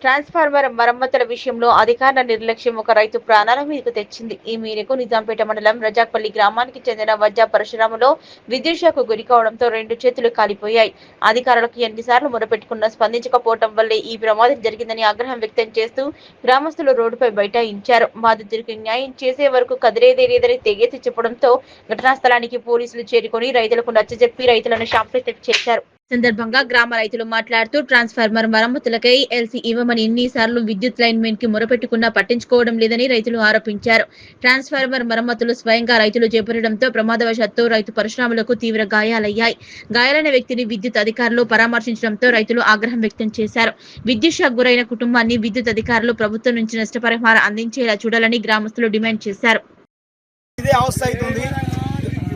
Transformer మరమ్మతుల విషయంలో అధికారుల నిర్లక్ష్యం ఒక రైతు ప్రాణాల మీదకు తెచ్చింది. ఈ మేరకు నిజాంపేట మండలం రజాక్పల్లి గ్రామానికి చెందిన వజ్జా పరశురాములో విద్యుత్ షాక్ గురి కావడంతో 2 చేతులు కాలిపోయాయి. అధికారులకు ఎన్నిసార్లు మొరపెట్టుకున్నా స్పందించకపోవడం వల్లే ఈ ప్రమాదం జరిగిందని ఆగ్రహం వ్యక్తం చేస్తూ గ్రామస్తులు రోడ్డుపై బైఠాయించారు. బాధితుడికి న్యాయం చేసే వరకు కదిలేదే లేదని తెగేసి చెప్పడంతో ఘటనా స్థలానికి పోలీసులు చేరుకొని రైతులకు నచ్చజెప్పి రైతులను షాంపిటెడ్ చేశారు. సందర్భంగా గ్రామ రైతులు మాట్లాడుతూ ట్రాన్స్ఫార్మర్ మరమ్మతులకై ఎల్సీ ఇవ్వమని ఎన్నిసార్లు విద్యుత్ లైన్ మెన్ కి మొరపెట్టుకున్నా పట్టించుకోవడం లేదని రైతులు ఆరోపించారు. ట్రాన్స్ఫార్మర్ మరమ్మతులు స్వయంగా రైతులు చేపట్టడంతో ప్రమాదవశాత్తు రైతు పరశురాములకు తీవ్ర గాయాలయ్యాయి. గాయాలైన వ్యక్తిని విద్యుత్ అధికారులు పరామర్శించడంతో రైతులు ఆగ్రహం వ్యక్తం చేశారు. విద్యుత్ షాక్ గురైన కుటుంబాన్ని విద్యుత్ అధికారులు ప్రభుత్వం నుంచి నష్టపరిహారం అందించేలా చూడాలని గ్రామస్తులు డిమాండ్ చేశారు.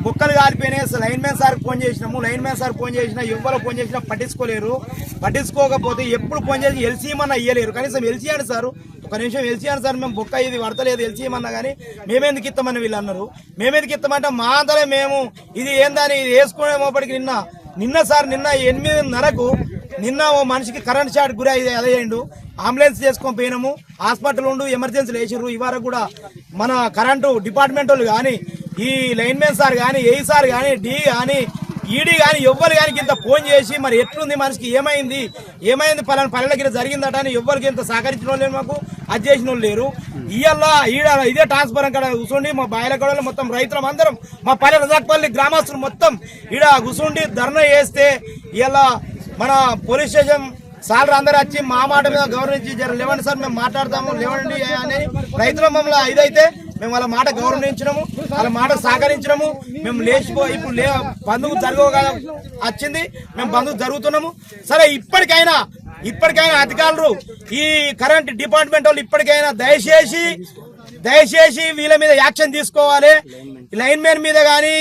బొక్కలు కాలిపోయినాయి. లైన్ మ్యాన్ సార్ ఫోన్ చేసినాము, లైన్ మ్యాన్ సార్ ఫోన్ చేసినా, ఎవరు ఫోన్ చేసినా పట్టించుకోలేరు. పట్టించుకోకపోతే ఎప్పుడు ఫోన్ చేసి ఎల్సీ ఏమన్నా ఇయ్యలేరు. కనీసం ఎల్సీ అని సార్, ఒక నిమిషం ఎల్సీ అని సార్, మేము బొక్క ఇది పడతలేదు ఎల్సీ ఏమన్నా కానీ మేమెందుకు ఇస్తామని వీళ్ళు అన్నారు. మేమెందుకు ఇస్తామంటే మా అంతలే మేము ఇది ఏందని ఇది వేసుకునేమోపటికి నిన్న సార్ నిన్న 8:30కు నిన్న ఓ మనిషికి కరెంట్ షాట్ గురి అయ్యిండు. అంబులెన్స్ చేసుకొని పోయినాము, హాస్పిటల్ ఉండు ఎమర్జెన్సీలు వేసిర్రు. ఇవాళ కూడా మన కరెంటు డిపార్ట్మెంట్ వాళ్ళు కానీ, ఈ లైన్ మ్యాన్ సార్ కానీ, ఏ సార్ కానీ, డి కానీ, ఈడీ కానీ ఎవ్వరు కానీ ఇంత ఫోన్ చేసి మరి ఎట్లుంది మనిషికి ఏమైంది పలానా పల్లెలకి జరిగిందట అని ఎవ్వరికి ఇంత సహకరించిన వాళ్ళు లేరు, మాకు అది చేసిన వాళ్ళు లేరు. ఇదే ట్రాన్స్ఫర్ అక్కడ కూర్చోండి మా బాయిల గొడవలు మొత్తం రైతులం అందరం మా పల్లె రజాక్పల్లి గ్రామస్తులు మొత్తం ఈడ కూర్చోండి ధర్నా చేస్తే ఇలా మన పోలీస్ స్టేషన్ సార్లు అందరూ వచ్చి మా మాట మీద గౌరవించి లేవండి సార్ మేము మాట్లాడతాము లేవండి అని రైతుల మమ్మల్ని ఇదైతే మేము వాళ్ళ మాట గౌరవించినాము, వాళ్ళ మాట సహకరించినాము. మేము లేచిపోయి ఇప్పుడు బంధువు జరగగా వచ్చింది, మేము బంధువు జరుగుతున్నాము. సరే ఇప్పటికైనా అధికారులు ఈ కరెంట్ డిపార్ట్మెంట్ వాళ్ళు ఇప్పటికైనా దయచేసి వీళ్ళ మీద యాక్షన్ తీసుకోవాలి. లైన్ మ్యాన్ మీద కానీ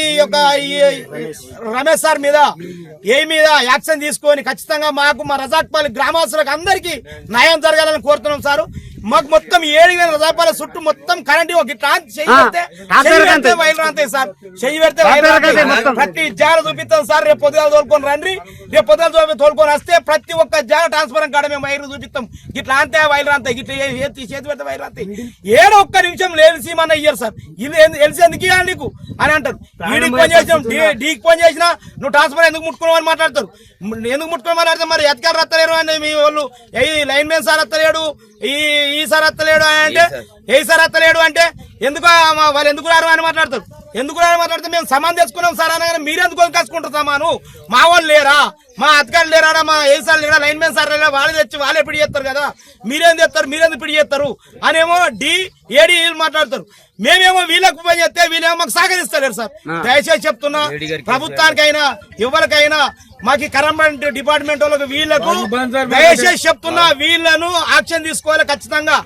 రమేష్ సార్ మీద మీద యాక్షన్ తీసుకొని ఖచ్చితంగా మాకు మా రజాక్పల్లి గ్రామస్తులకు అందరికీ న్యాయం జరగాలని కోరుతున్నాం సార్. మాకు మొత్తం 7,000 రజాక్పల్లి చుట్టూ మొత్తం కరెంట్ వైర్లు సార్, చెయ్యి పెడితే ప్రతి జాగ చూపిస్తాం సార్. రేపు పొద్దుగా తోలుకొని రండి, రేపు పొద్దుగా తోలుకొని వస్తే ప్రతి ఒక్క జాగ ట్రాన్స్ఫర్ కాడ మేము వైర్లు చూపిస్తాం. ఇట్లా అంతే వైర్లు అంతే, ఇట్లా చేతి పెడితే వైర్లు అంతే. ఏడో ఒక్క నిమిషం ఎల్సీ మన ఇయ్యారు సార్. ఇది ఎల్సీ ఎందుకు ఇవ్వాలి నీకు అని అంటారు. ఈడికి ఫోన్ చేసినాం, డీకి ఫోన్ చేసినా నువ్వు ట్రాన్స్ఫర్ ఎందుకు ముట్టుకున్నావు అని మాట్లాడతారు. ఎందుకు ముట్టుకుని మాట్లాడితే మరి అధికారులు వస్తలేరు అని మీ వాళ్ళు లైన్ మ్యాన్ సార్ వస్తలేడు, ఈ సార్ వస్తలేడు అంటే ఏ సార్ వస్తలేడు అంటే ఎందుకు వాళ్ళు ఎందుకు రారు అని మాట్లాడతారు. ఎందుకు రాని మాట్లాడితే మేము సమాన్ తెచ్చుకున్నాం సార్ అనగానే మీరెందుకు కసుకుంటారు సమాను, మా వాళ్ళు లేరా, మా అధికారులు లేరా, మా ఏ సార్ లేరా, లైన్ మ్యాన్ సార్ లేరా, వాళ్ళు తెచ్చి వాళ్ళే ఇప్పుడు చేస్తారు కదా, మీరెందుకు ఇప్పుడు చేస్తారు అనేమో ఏడీ మాట్లాడతారు. మేమేమో వీళ్ళకు పని చేస్తే వీళ్ళేమో మాకు సహకరిస్తలేరు సార్. దయచేసి చెప్తున్నా ప్రభుత్వానికైనా ఎవరికైనా మాకు కరెంట్ డిపార్ట్మెంట్ వాళ్ళకి వీళ్ళకు దయచేసి చెప్తున్నా వీళ్ళను యాక్షన్ తీసుకోవాలి ఖచ్చితంగా.